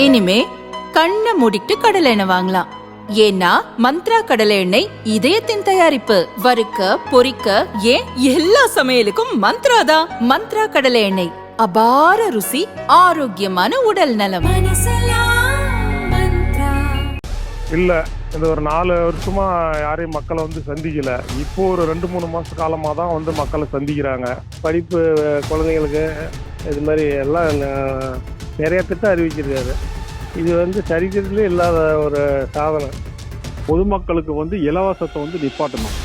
இனிமே கண்ணை மூடிட்டு கடலை எண்ணெய் வாங்கலாம். ஏன்னா மந்த்ரா கடலை எண்ணெய் இதயத்தின் தயாரிப்பு. வறுக்க பொரிக்க ஏன் எல்லா சமையலுக்கும் மந்த்ரா தான். மந்த்ரா கடலை எண்ணெய், அபார ருசி, ஆரோக்கியமான உடல் நலம். இல்ல இந்த ஒரு 4 வருஷமா யாரையும் மக்களை சந்திக்கல. இப்போ ஒரு 2-3 மாச காலமா தான் மக்களை சந்திக்கிறாங்க. படிப்பு குழந்தைங்களுக்கு இது மாதிரி எல்லாம் நிறைய திட்டம் அறிவிச்சிருக்காரு. இது சரித்திரத்திலே இல்லாத ஒரு சாதனை. பொதுமக்களுக்கு இலவசத்தை நிப்பாட்டணும்.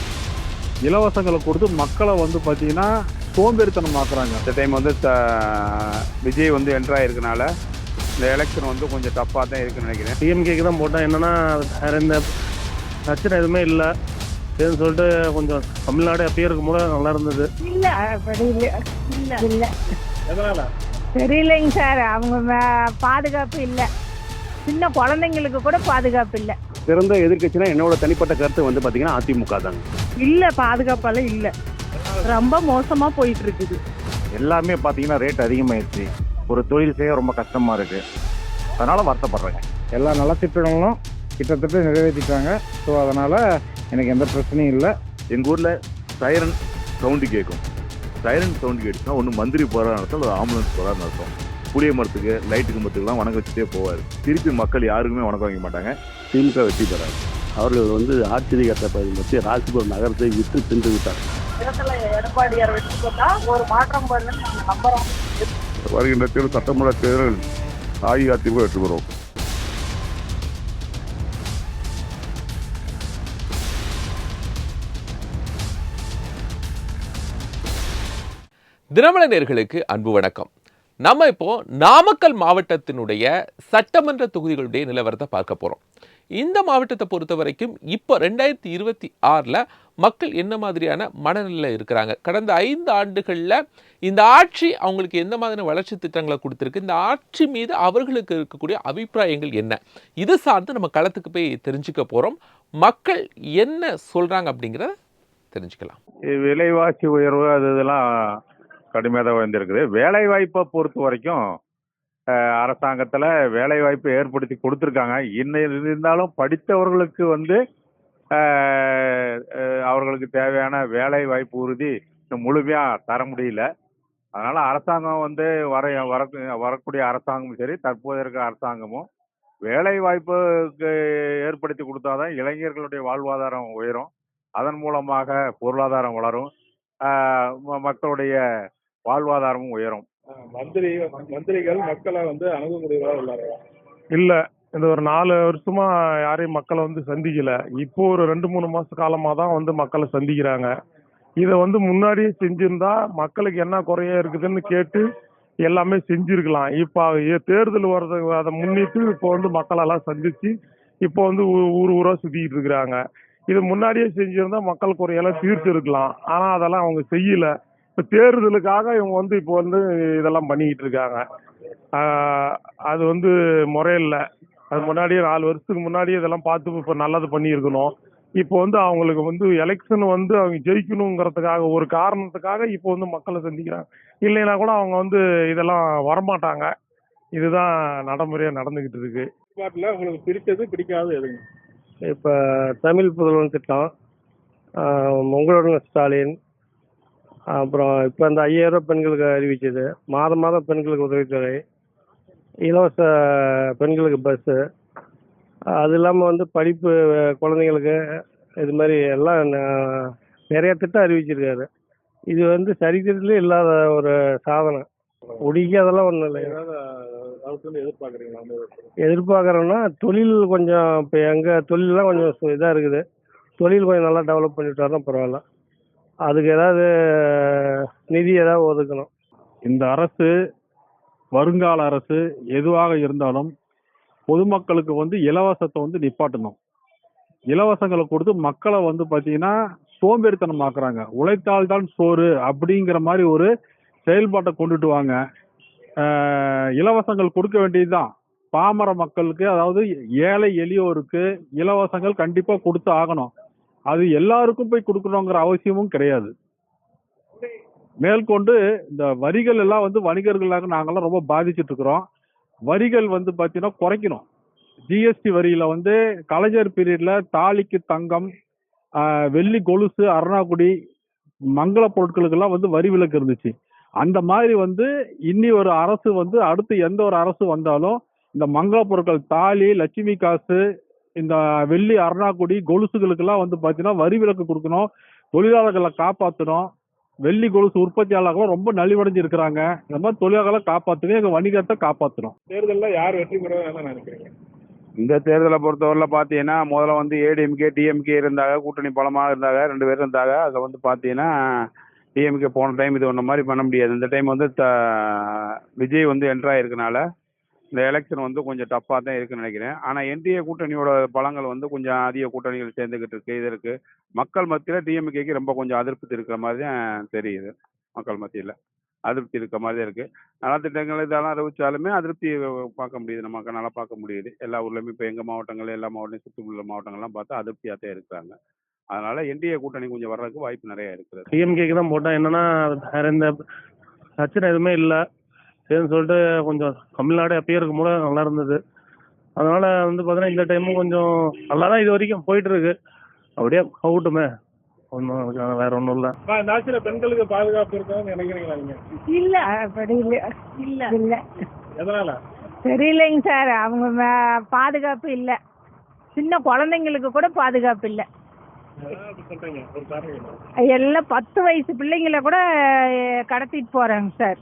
இலவசங்களை கொடுத்து மக்களை பார்த்தீங்கன்னா சோம்பேறித்தனமாக்குறாங்க. இந்த டைம் விஜய் என்ட்ராயிருக்கனால இந்த எலெக்ஷன் கொஞ்சம் டஃப்பாக தான் இருக்குன்னு நினைக்கிறேன். டிஎம்கேக்கு தான் போட்டால் என்னன்னா வேற இந்த பிரச்சனை எதுவுமே இல்லை சரின்னு சொல்லிட்டு கொஞ்சம் தமிழ்நாடு அப்பயே இருக்கும் போது நல்லா இருந்தது. தெரியலைங்க சார், அவங்க பாதுகாப்பு இல்லை, சின்ன குழந்தைங்களுக்கு கூட பாதுகாப்பு இல்லை. சிறந்த எதிர்கட்சினா என்னோட தனிப்பட்ட கருத்து பார்த்தீங்கன்னா அதிமுக தாங்க. இல்லை, பாதுகாப்பெல்லாம் இல்லை, ரொம்ப மோசமாக போயிட்டு இருக்குது. எல்லாமே பார்த்தீங்கன்னா ரேட் அதிகமாகிடுச்சு. ஒரு தொழில் செய்ய ரொம்ப கஷ்டமாக இருக்குது. அதனால் வருத்தப்படுறேங்க. எல்லா நலத்திட்டங்களும் கிட்டத்தட்ட நிறைவேற்றிட்டாங்க. ஸோ அதனால் எனக்கு எந்த பிரச்சனையும் இல்லை. எங்கள் ஊரில் சைரன் சவுண்டு கேட்கும். சைரன் சவுண்டு கேட்டுச்சுன்னா ஒன்று மந்திரி போகிறான்னு அர்த்தம், இல்லை ஆம்புலன்ஸ் போகிறான்னு அர்த்தம். புளிய மரத்துக்கு லைட்டு கம்பத்துக்குலாம் வணக்கம் வச்சுட்டே போவார். திருப்பி மக்கள் யாருக்குமே வணக்கம் வைக்க மாட்டாங்க. திமுக வெற்றி பெறாரு. அவர்கள் ஆச்சரியத்தை பற்றி ராசிபுரம் நகரத்தை விட்டு தின்று விட்டார். எடப்பாடியார் வெற்றி பெற்றா ஒரு மாற்றம் நம்புறோம். வருகின்ற தேர்தல் சட்டமன்ற தேர்தல் அஇஅதிமுக வெற்றி பெறும். தினமலர் நேயர்களுக்கு அன்பு வணக்கம். நம்ம இப்போ நாமக்கல் மாவட்டத்தினுடைய சட்டமன்ற தொகுதிகளுடைய நிலவரத்தை பார்க்க போறோம். இந்த மாவட்டத்தை பொறுத்த வரைக்கும் இப்போ 2026 மக்கள் என்ன மாதிரியான மனநிலையில் இருக்கிறாங்க, கடந்த 5 ஆண்டுகளில் இந்த ஆட்சி அவங்களுக்கு எந்த மாதிரியான வளர்ச்சி திட்டங்களை கொடுத்துருக்கு, இந்த ஆட்சி மீது அவர்களுக்கு இருக்கக்கூடிய அபிப்பிராயங்கள் என்ன, இது சார்ந்து நம்ம களத்துக்கு போய் தெரிஞ்சுக்க போகிறோம். மக்கள் என்ன சொல்கிறாங்க அப்படிங்கிறத தெரிஞ்சுக்கலாம். விலைவாசி உயர்வு இதெல்லாம் கடுமையாக தான் வந்திருக்குது. வேலை வாய்ப்பை பொறுத்த வரைக்கும் அரசாங்கத்தில் வேலை வாய்ப்பை ஏற்படுத்தி கொடுத்துருக்காங்க. இருந்தாலும் படித்தவர்களுக்கு அவர்களுக்கு தேவையான வேலை வாய்ப்பு உறுதி முழுமையாக தர முடியல. அதனால் அரசாங்கம் வரக்கூடிய அரசாங்கமும் சரி, தற்போது இருக்கிற அரசாங்கமும் வேலை வாய்ப்புக்கு ஏற்படுத்தி கொடுத்தாதான் இளைஞர்களுடைய வாழ்வாதாரம் உயரும். அதன் மூலமாக பொருளாதாரம் வளரும், மக்களுடைய வாழ்வாதாரமும் உயரும். மந்திரிகள் மக்களை அணுகக்கூடியவர்களா இல்ல இந்த ஒரு 4 வருஷமா யாரையும் மக்களை சந்திக்கல. இப்போ ஒரு 2-3 மாச காலமா தான் மக்களை சந்திக்கிறாங்க. இதை முன்னாடியே செஞ்சிருந்தா மக்களுக்கு என்ன குறைய இருக்குதுன்னு கேட்டு எல்லாமே செஞ்சிருக்கலாம். இப்போ தேர்தல் வர்றது அதை முன்னிட்டு இப்போ மக்களெல்லாம் சந்திச்சு இப்போ ஊரா சுத்திக்கிட்டு இருக்கிறாங்க. இது முன்னாடியே செஞ்சிருந்தா மக்கள் குறையெல்லாம் தீர்த்து இருக்கலாம். ஆனா அதெல்லாம் அவங்க செய்யல. இப்போ தேர்தலுக்காக இவங்க இப்போ இதெல்லாம் பண்ணிக்கிட்டு இருக்காங்க. அது முறையில்லை. அது முன்னாடியே 4 வருஷத்துக்கு முன்னாடியே இதெல்லாம் பார்த்து இப்போ நல்லது பண்ணியிருக்கணும். இப்போ அவங்களுக்கு எலெக்ஷன் அவங்க ஜெயிக்கணுங்கிறதுக்காக ஒரு காரணத்துக்காக இப்போ மக்களை சந்திக்கிறாங்க. இல்லைன்னா கூட அவங்க இதெல்லாம் வரமாட்டாங்க. இதுதான் நடைமுறையாக நடந்துகிட்டு இருக்கு. பாட்டில் உங்களுக்கு பிடிச்சது பிடிக்காது எதுங்க? இப்போ தமிழ் புதல்வன் திட்டம், உங்களுடன் ஸ்டாலின், அப்புறம் இப்போ அந்த 5000 ரூபா பெண்களுக்கு அறிவிச்சது, மாதம் மாதம் பெண்களுக்கு உதவித்தொகை, இலவச பெண்களுக்கு பஸ்ஸு, அது இல்லாமல் படிப்பு குழந்தைங்களுக்கு இது மாதிரி எல்லாம் நிறைய திட்டம் அறிவிச்சிருக்காரு. இது சரித்திரத்திலே இல்லாத ஒரு சாதனை. அதெல்லாம் ஒன்றும் இல்லை. எதிர்பார்க்குறோன்னா தொழில் கொஞ்சம் இப்போ எங்கள் தொழிலெலாம் கொஞ்சம் இதாக இருக்குது. தொழில் கொஞ்சம் நல்லா டெவலப் பண்ணிவிட்டாருன்னா பரவாயில்ல. அதுக்கு ஏதாவது நிதி ஏதாவது ஒதுக்கணும். இந்த அரசு, வருங்கால அரசு எதுவாக இருந்தாலும் பொதுமக்களுக்கு இலவசத்தை நிப்பாட்டணும். இலவசங்களை கொடுத்து மக்களை பார்த்தீங்கன்னா சோம்பேறித்தனமாக்குறாங்க. உழைத்தால்தான் சோறு அப்படிங்கிற மாதிரி ஒரு செயல்பாட்டை கொண்டுட்டு வாங்க. இலவசங்கள் கொடுக்க வேண்டியதுதான் பாமர மக்களுக்கு, அதாவது ஏழை எளியோருக்கு இலவசங்கள் கண்டிப்பாக கொடுத்து ஆகணும். அது எல்லாருக்கும் போய் கொடுக்கணுங்கிற அவசியமும் கிடையாது. மேற்கொண்டு இந்த வரிகள் எல்லாம் வணிகர்களாக நாங்கெல்லாம் ரொம்ப பாதிச்சுட்டு இருக்கிறோம். வரிகள் வந்து பார்த்தீங்கன்னா குறைக்கணும். ஜிஎஸ்டி வரியில வந்து கலைஞர் பீரியட்ல தாலிக்கு தங்கம், வெள்ளி கொலுசு, அருணாக்குடி, மங்கள பொருட்களுக்கெல்லாம் வந்து வரி விலக்கு இருந்துச்சு. அந்த மாதிரி வந்து இன்னி ஒரு அரசு வந்து அடுத்து எந்த ஒரு அரசு வந்தாலும் இந்த மங்கள பொருட்கள் தாலி, லட்சுமி காசு, இந்த வெள்ளி அருணாக்குடி கொலுசுகளுக்கெல்லாம் வந்து பார்த்தீங்கன்னா வரி விலக்கு கொடுக்கணும். தொழிலாளர்களை காப்பாற்றணும். வெள்ளி கொலுசு உற்பத்தியாளர்களும் ரொம்ப நலிவடைஞ்சு இருக்கிறாங்க. இந்த மாதிரி தொழிலாளர்களை காப்பாற்றுங்க, எங்க வணிகத்தை காப்பாற்றணும். தேர்தலில் யார் வெற்றி பெறுவாங்கன்னு நினைக்கிறீங்க? இந்த தேர்தலை பொறுத்தவரையில் பார்த்தீங்கன்னா முதல்ல வந்து ஏடிஎம்கே டிஎம்கே இருந்தாங்க, கூட்டணி பலமாக இருந்தாங்க, 2 பேர் இருந்தாங்க. அதில் வந்து பார்த்தீங்கன்னா டிஎம்கே போன டைம் இது ஒன்ற மாதிரி பண்ண முடியாது. இந்த டைம் வந்து விஜய் வந்து என்ட்ராயிருக்கனால இந்த எலெக்ஷன் வந்து கொஞ்சம் டஃப்பாக தான் இருக்குன்னு நினைக்கிறேன். ஆனால் என்டிஏ கூட்டணியோட பலங்கள் வந்து கொஞ்சம் அதிக கூட்டணிகள் சேர்ந்துக்கிட்டு இருக்கு. இது இருக்கு மக்கள் மத்தியில் டிஎம்கேக்கு ரொம்ப கொஞ்சம் அதிருப்தி இருக்கிற மாதிரி தான் தெரியுது. மக்கள் மத்தியில் அதிருப்தி இருக்க மாதிரி தான் இருக்கு. நலத்திட்டங்கள் இதெல்லாம் அறிவிச்சாலுமே அதிருப்தி பார்க்க முடியுது, நமக்கு நல்லா பார்க்க முடியுது. எல்லா ஊர்லேயுமே இப்போ எங்கள் மாவட்டங்கள், எல்லா மாவட்டம் சுற்றுப்புற மாவட்டங்கள்லாம் பார்த்தா அதிருப்தியாக தான் இருக்கிறாங்க. அதனால என்டிஏ கூட்டணி கொஞ்சம் வர்றதுக்கு வாய்ப்பு நிறைய இருக்குது. டிஎம்கேக்கு தான் போட்டேன். என்னன்னா வேற எந்த பிரச்சனை எதுவுமே இல்லை சரின்னு சொல்லிட்டு கொஞ்சம் தமிழ்நாடு அப்பயே இருக்கும் போல நல்லா இருந்தது. அதனால வந்து பார்த்தீங்கன்னா இந்த டைமும் கொஞ்சம் நல்லா தான் இது வரைக்கும் போயிட்டு இருக்கு. அப்படியே கவுட்டுமே, ஒன்றும் வேற ஒன்றும் இல்லை. நாச்சில பெண்களுக்கு பாதுகாப்பு இருக்கான்னு நினைக்கிறீங்களா நீங்க? இல்ல அப்படி இல்ல இல்ல எதனால? தெரியலைங்க சார். அவங்க பாதுகாப்பு இல்ல. சின்ன குழந்தைங்களுக்கு கூட பாதுகாப்பு இல்ல. சொல்றீங்க ஒரு காரணம். எல்லாம் 10 வயசு பிள்ளைங்கள கூட கடத்திட்டு போறாங்க சார்.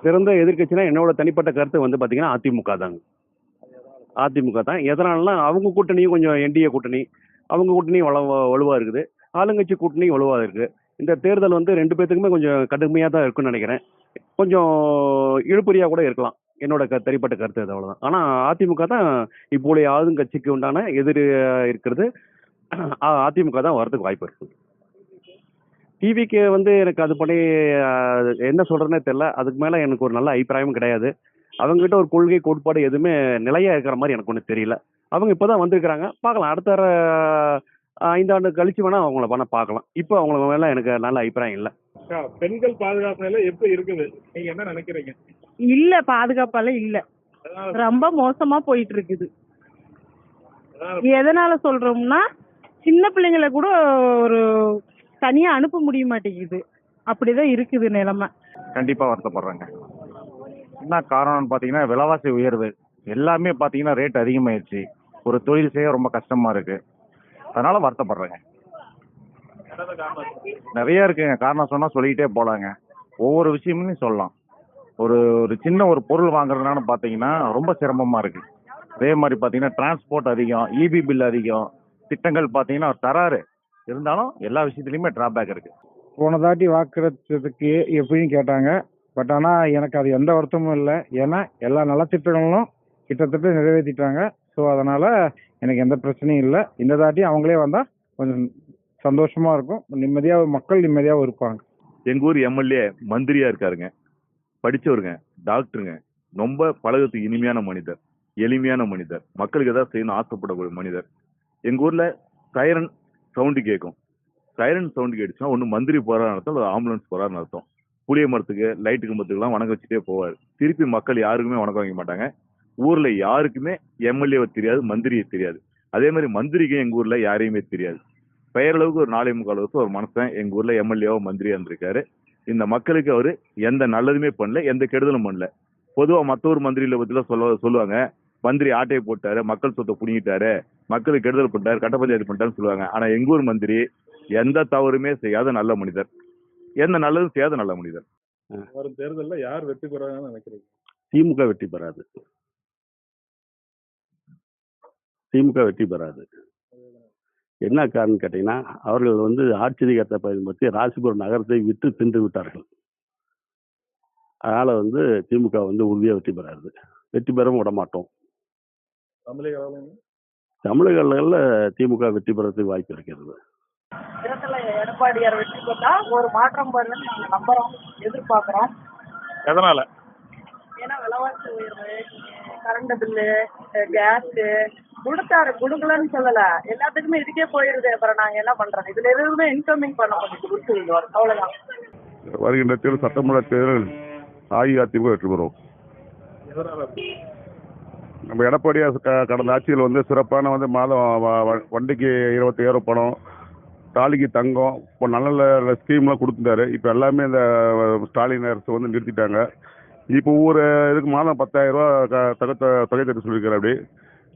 சிறந்த எதிர்க்கட்சினா என்னோட தனிப்பட்ட கருத்து வந்து பார்த்தீங்கன்னா அதிமுக தாங்க. அதிமுக தான். எதனாலனா அவங்க கூட்டணியும் கொஞ்சம் என்டிஏ கூட்டணி, அவங்க கூட்டணியும் வலுவாக இருக்குது, ஆளுங்கட்சி கூட்டணியும் வலுவாக இருக்குது. இந்த தேர்தல் வந்து 2 பேர்த்துக்குமே கொஞ்சம் கடுமையாக தான் இருக்குன்னு நினைக்கிறேன். கொஞ்சம் இழுபறியாக கூட இருக்கலாம். என்னோட தனிப்பட்ட கருத்து அது, அவ்வளோதான். ஆனால் அதிமுக தான் இப்போதைய ஆளுங்கட்சிக்கு உண்டான எதிர் இருக்கிறது. அதிமுக தான் வரதுக்கு வாய்ப்பு இருக்குது. டிவிக்கு வந்து எனக்கு அது பண்ணி என்ன சொல்கிறேன்னே தெரில. அதுக்கு மேலே எனக்கு ஒரு நல்ல அபிப்பிராயமும் கிடையாது. அவங்ககிட்ட ஒரு கொள்கை கோட்பாடு எதுவுமே நிலையாக இருக்கிற மாதிரி எனக்கு ஒன்றும் தெரியல. அவங்க இப்போ தான் வந்திருக்கிறாங்க, பார்க்கலாம். அடுத்த 5 ஆண்டு கழிச்சு வேணால் அவங்கள பார்க்கலாம். இப்போ அவங்களுக்கு மேலே எனக்கு நல்ல அபிப்பிராயம் இல்லை. பெண்கள் பாதுகாப்பு நிலை எப்படி இருக்குது, நீங்க என்ன நினைக்கிறீங்க? இல்ல, பாதுகாப்பால இல்ல, ரொம்ப மோசமா போயிட்டு இருக்குது. எதனால சொல்றோம்னா சின்ன பிள்ளைங்களை கூட ஒரு தனியா அனுப்ப முடிய மாட்டேங்குது. அப்படிதான் இருக்குது நிலைமை. கண்டிப்பாக வருத்தப்படுறாங்க. என்ன காரணம்னு பார்த்தீங்கன்னா விலைவாசி உயர்வு எல்லாமே பார்த்தீங்கன்னா ரேட் அதிகமாயிருச்சு. ஒரு தொழில் செய்ய ரொம்ப கஷ்டமா இருக்கு. அதனால வருத்தப்படுறேங்க. நிறைய இருக்குங்க காரணம், சொன்னா சொல்லிக்கிட்டே போலாங்க. ஒவ்வொரு விஷயமும் சொல்லலாம். ஒரு ஒரு சின்ன ஒரு பொருள் வாங்குறதுனால பார்த்தீங்கன்னா ரொம்ப சிரமமா இருக்கு. அதே மாதிரி பார்த்தீங்கன்னா டிரான்ஸ்போர்ட் அதிகம், இபி பில் அதிகம், திட்டங்கள் பார்த்தீங்கன்னா தராரு. இருந்தாலும் எல்லா விஷயத்துலையுமே டிராபேக் இருக்கு. போன தாட்டி வாக்குறதுக்கு எப்படின்னு கேட்டாங்க. பட் ஆனால் எனக்கு அது எந்த வருத்தமும் இல்லை. ஏன்னா எல்லா நலத்திட்டங்களும் கிட்டத்தட்ட நிறைவேற்றிட்டாங்க. ஸோ அதனால் எனக்கு எந்த பிரச்சனையும் இல்லை. இந்த தாட்டி அவங்களே வந்தால் கொஞ்சம் சந்தோஷமாக இருக்கும். நிம்மதியாக மக்கள் நிம்மதியாகவும் இருப்பாங்க. எங்கள் ஊர் எம்எல்ஏ மந்திரியா இருக்காருங்க, படித்தவருங்க, டாக்டருங்க, ரொம்ப பழகத்துக்கு இனிமையான மனிதர், எளிமையான மனிதர், மக்களுக்கு ஏதாவது செய்யணும் ஆசைப்படக்கூடிய மனிதர். எங்கள் ஊரில் சைரன் சவுண்டு கேட்கும். சைரன் சவுண்டு கேட்டுச்சுன்னா ஒன்று மந்திரி போகிறான்னு அர்த்தம், இல்லை ஆம்புலன்ஸ் போகிறான்னு அர்த்தம். புளிய மரத்துக்கு லைட்டு கம்பத்துக்குலாம் வணக்கம் வச்சுட்டே போவார். திருப்பி மக்கள் யாருக்குமே வணக்கம் வைக்க மாட்டாங்க. ஊரில் யாருக்குமே எம்எல்ஏவை தெரியாது, மந்திரியை தெரியாது. அதே மாதிரி மந்திரிக்கும் எங்கள் ஊரில் யாரையுமே தெரியாது. பெயரளவுக்கு ஒரு 4.25 வருஷம் ஒரு மனுஷன் எங்கள் ஊரில் எம்எல்ஏவோ மந்திரியாக இருந்திருக்காரு. இந்த மக்களுக்கு அவர் எந்த நல்லதுமே பண்ணல, எந்த கெடுதலும் பண்ணல. பொதுவாக மற்ற ஒரு மந்திரிகளை பற்றிலாம் சொல்லுவாங்க, மந்திரி ஆட்டையை போட்டாரு, மக்கள் சொத்தை புடிங்கிட்டாரு, மக்களுக்கு கெடுதல் பண்ணிட்டாரு, கட்ட பஞ்சாயத்து பண்ணிட்டாருன்னு சொல்லுவாங்க. ஆனால் எங்கள் ஊர் மந்திரி எந்த தவறுமே செய்யாத நல்ல மனிதர், எந்த நல்லதும் செய்யாத நல்ல மனிதர். வரும் தேர்தலில் யார் வெற்றி பெறாங்கன்னு நினைக்கிறீங்க? திமுக வெற்றி பெறாது. திமுக வெற்றி பெறாது. என்ன காரணம் கேட்டீங்கன்னா, அவர்கள் வந்து ஆட்சி அதிகாரத்தை பயன்படுத்தி ராசிபுரம் நகரத்தை விட்டு தின்று விட்டார்கள். அதனால வந்து திமுக வந்து உறுதியாக வெற்றி பெறாது. வெற்றி பெறவும் விட மாட்டோம். தமிழகங்களில் திமுக வெற்றி பெறதுக்கு வாய்ப்பு இருக்கிறது. எடப்பாடியார் வெற்றி பெற்றா ஒரு மாற்றம் வருதுன்னு நாங்க நம்புறோம், எதிர்பார்க்கிறோம். எதனால? ஏன்னா விலைவாசி உயர்வு, கரண்ட் பில்லு, கேஸ் கொடுக்கலன்னு சொல்லல, எல்லாத்துக்குமே இதுக்கே போயிருது. அப்புறம் நாங்க என்ன பண்றோம்? இதுல எதுவுமே இன்கமிங் பண்ண முடியும். அவ்வளவுதான். வருகின்ற தேர்தல் சட்டமன்ற தேர்தல் அஇஅதிமுக வெற்றி பெறும். நம்ம எடப்பாடியார் கடந்த ஆட்சியில் வந்து சிறப்பான வந்து மாதம் வண்டிக்கு 27 பணம், தாலிக்கு தங்கம், இப்போ நல்ல நல்ல ஸ்கீம்லாம் கொடுத்துட்டாரு. இப்போ எல்லாமே இந்த ஸ்டாலின் அரசு வந்து நிறுத்திட்டாங்க. இப்போ ஒவ்வொரு இதுக்கு மாதம் 10,000 ரூபா தொகை தட்டு சொல்லியிருக்காரு. அப்படி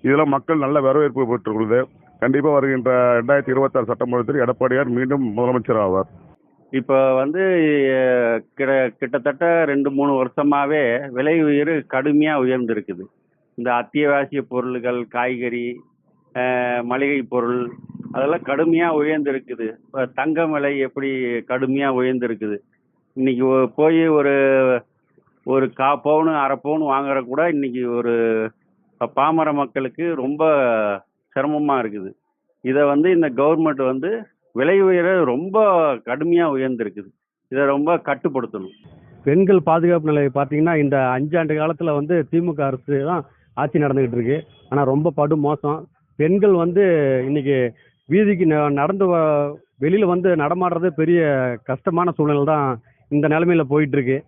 இதெல்லாம் மக்கள் நல்ல வரவேற்பு பெற்றுள்ளது. கண்டிப்பாக வருகின்ற 2026 சட்டமன்றத்தில் எடப்பாடியார் மீண்டும் முதலமைச்சர் ஆவார். இப்போ வந்து கிட்டத்தட்ட 2-3 வருஷமாவே விலை உயர்வு கடுமையாக உயர்ந்திருக்குது. இந்த அத்தியாவசிய பொருள்கள், காய்கறி, மளிகை பொருள் அதெல்லாம் கடுமையாக உயர்ந்திருக்குது. இப்போ தங்கம் விலை எப்படி கடுமையாக உயர்ந்திருக்குது. இன்னைக்கு போய் ஒரு பவுனு அரை பவுன் வாங்குற கூட இன்னைக்கு ஒரு பாமர மக்களுக்கு ரொம்ப சிரமமாக இருக்குது. இதை வந்து இந்த கவர்மெண்ட் வந்து விலை உயர ரொம்ப கடுமையாக உயர்ந்திருக்குது. இதை ரொம்ப கட்டுப்படுத்தணும். பெண்கள் பாதுகாப்பு நிலையை பார்த்தீங்கன்னா இந்த 5 ஆண்டு காலத்தில் வந்து திமுக அரசு தான் ஆட்சி நடந்துக்கிட்டு இருக்கு. ஆனால் ரொம்ப படு மோசம். பெண்கள் வந்து இன்னைக்கு வீதிக்கு நடந்து வெளியில் வந்து நடமாடுறது பெரிய கஷ்டமான சூழ்நிலை தான் இந்த நிலைமையில போயிட்டு இருக்கு.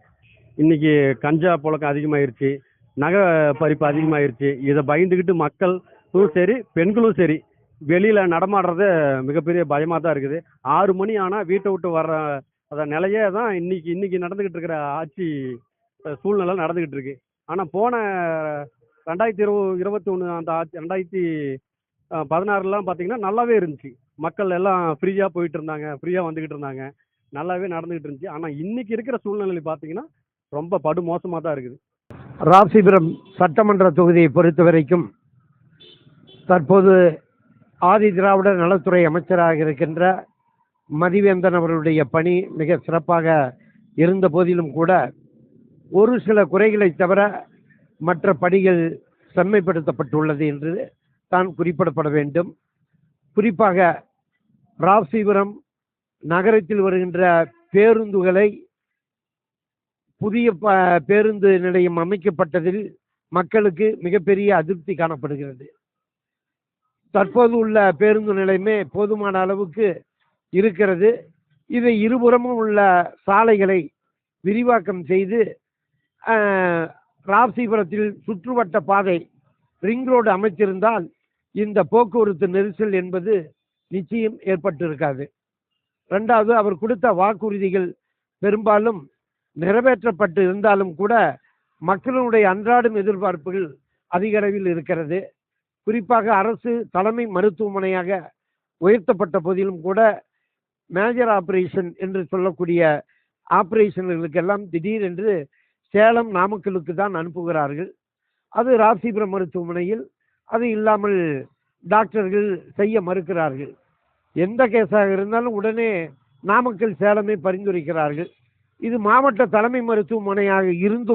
இன்னைக்கு கஞ்சா புழக்கம் அதிகமாயிருச்சு, நகை பறிப்பு அதிகமாயிருச்சு. இதை பயந்துக்கிட்டு மக்களும் சரி பெண்களும் சரி வெளியில் நடமாடுறது மிகப்பெரிய பயமாக தான் இருக்குது. 6 மணி ஆனால் வீட்டை விட்டு வர்ற அந்த நிலையே தான் இன்னைக்கு நடந்துக்கிட்டு இருக்கிற ஆட்சி சூழ்நிலை நடந்துக்கிட்டு இருக்கு. ஆனால் போன 2021 அந்த ஆட்சி 2016 பார்த்தீங்கன்னா நல்லாவே இருந்துச்சு. மக்கள் எல்லாம் ஃப்ரீயாக போயிட்டு இருந்தாங்க, ஃப்ரீயாக வந்துக்கிட்டு இருந்தாங்க, நல்லாவே நடந்துக்கிட்டு இருந்துச்சு. ஆனால் இன்னைக்கு இருக்கிற சூழ்நிலை பார்த்தீங்கன்னா ரொம்ப படு மோசமாக தான் இருக்குது. ராசிபுரம் சட்டமன்ற தொகுதியை பொறுத்த வரைக்கும் தற்போது ஆதி திராவிடர் நலத்துறை அமைச்சராக இருக்கின்ற மதிவேந்தன் அவர்களுடைய பணி மிக சிறப்பாக இருந்த போதிலும் கூட ஒரு சில குறைகளை தவிர மற்ற பணிகள் செம்மைப்படுத்தப்பட்டுள்ளது என்று தான் குறிப்பிடப்பட வேண்டும். குறிப்பாக ராசிபுரம் நகரத்தில் வருகின்ற பேருந்துகளை புதிய பேருந்து நிலையம் அமைக்கப்பட்டதில் மக்களுக்கு மிகப்பெரிய அதிருப்தி காணப்படுகிறது. தற்போது உள்ள பேருந்து நிலையமே போதுமான அளவுக்கு இருக்கிறது. இதை இருபுறமும் உள்ள சாலைகளை விரிவாக்கம் செய்து ராசிபுரத்தில் சுற்றுவட்ட பாதை ரிங் ரோடு அமைத்திருந்தால் இந்த போக்குவரத்து நெரிசல் என்பது நிச்சயம் ஏற்பட்டிருக்காது. ரெண்டாவது, அவர் கொடுத்த வாக்குறுதிகள் பெரும்பாலும் நிறைவேற்றப்பட்டு இருந்தாலும் கூட மக்களுடைய அன்றாடும் எதிர்பார்ப்புகள் அதிக அளவில் இருக்கிறது. குறிப்பாக அரசு தலைமை மருத்துவமனையாக உயர்த்தப்பட்ட போதிலும் கூட மேஜர் ஆபரேஷன் என்று சொல்லக்கூடிய ஆபரேஷன்களுக்கெல்லாம் திடீர் என்று சேலம் நாமக்கலுக்கு தான் அனுப்புகிறார்கள். அது ராசிபுரம் மருத்துவமனையில் அது இல்லாமல் டாக்டர்கள் செய்ய மறுக்கிறார்கள். எந்த கேஸாக இருந்தாலும் உடனே நாமக்கல் சேலமே பரிந்துரைக்கிறார்கள். இது மாவட்ட தலைமை மருத்துவமனையாக இருந்து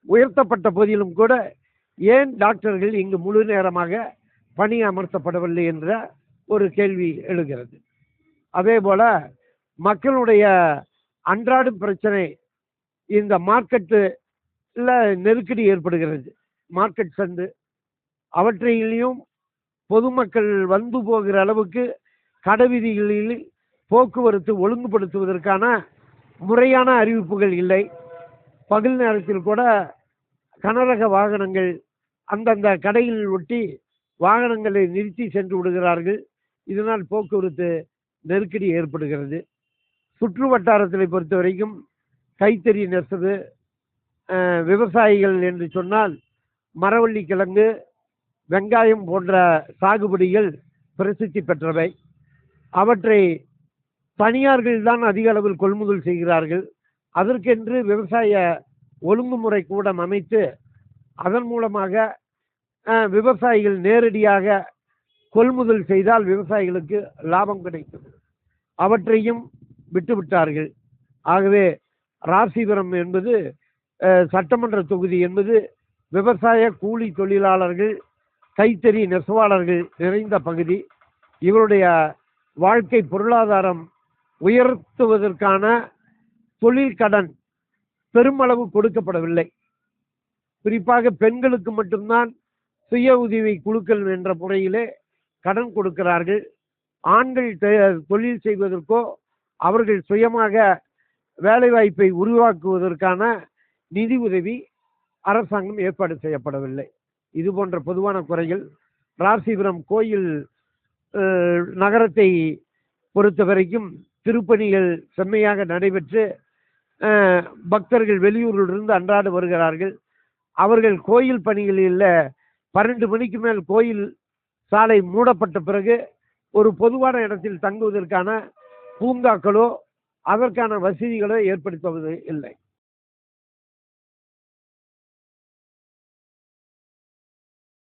உயர்த்தப்பட்ட போதிலும் கூட ஏன் டாக்டர்கள் இங்கு முழு நேரமாக பணி அமர்த்தப்படவில்லை என்ற ஒரு கேள்வி எழுகிறது. அதே போல மக்களுடைய அன்றாடும் பிரச்சனை இந்த மார்க்கெட்டில் நெருக்கடி ஏற்படுகிறது. மார்க்கெட் சந்து அவற்றையிலையும் பொதுமக்கள் வந்து போகிற அளவுக்கு கடைவீதிகளில் போக்குவரத்து ஒழுங்குபடுத்துவதற்கான முறையான அறிவிப்புகள் இல்லை. பகல் நேரத்தில் கூட கனரக வாகனங்கள் அந்தந்த கடையில் ஒட்டி வாகனங்களை நிறுத்தி சென்று விடுகிறார்கள். இதனால் போக்குவரத்து நெருக்கடி ஏற்படுகிறது. சுற்று வட்டாரத்தை பொறுத்த வரைக்கும் கைத்தறி நெசவு, விவசாயிகள் என்று சொன்னால் மரவள்ளி கிழங்கு, வெங்காயம் போன்ற சாகுபடிகள் பிரசித்தி பெற்றவை. அவற்றை தனியார்கள் தான் அதிக அளவில் கொள்முதல் செய்கிறார்கள். அதற்கென்று விவசாய ஒழுங்குமுறை கூடம் அமைத்து அதன் மூலமாக விவசாயிகள் நேரடியாக கொள்முதல் செய்தால் விவசாயிகளுக்கு லாபம் கிடைக்கும். அவற்றையும் விட்டுவிட்டார்கள். ஆகவே ராசிபுரம் என்பது சட்டமன்ற தொகுதி என்பது விவசாய கூலி தொழிலாளர்கள், கைத்தறி நெசவாளர்கள் நிறைந்த பகுதி. இவருடைய வாழ்க்கை பொருளாதாரம் உயர்த்துவதற்கான தொழில் கடன் பெருமளவு கொடுக்கப்படவில்லை. குறிப்பாக பெண்களுக்கு மட்டும்தான் சுய உதவி குழுக்கள் என்ற முறையிலே கடன் கொடுக்கிறார்கள். ஆண்கள் தொழில் செய்வதற்கோ அவர்கள் சுயமாக வேலைவாய்ப்பை உருவாக்குவதற்கான நிதி உதவி அரசாங்கம் ஏற்பாடு செய்யப்படவில்லை. இது போன்ற பொதுவான குறைகள் ராசிபுரம் கோயில் நகரத்தை பொறுத்த வரைக்கும் திருப்பணிகள் செம்மையாக நடைபெற்று பக்தர்கள் வெளியூரிலிருந்து அன்றாட வருகிறார்கள். அவர்கள் கோயில் பணிகளில் 12 மணிக்கு மேல் கோயில் சாலை மூடப்பட்ட பிறகு ஒரு பொதுவான இடத்தில் தங்குவதற்கான பூங்காக்களோ அதற்கான வசதிகளோ ஏற்படுத்துவது இல்லை.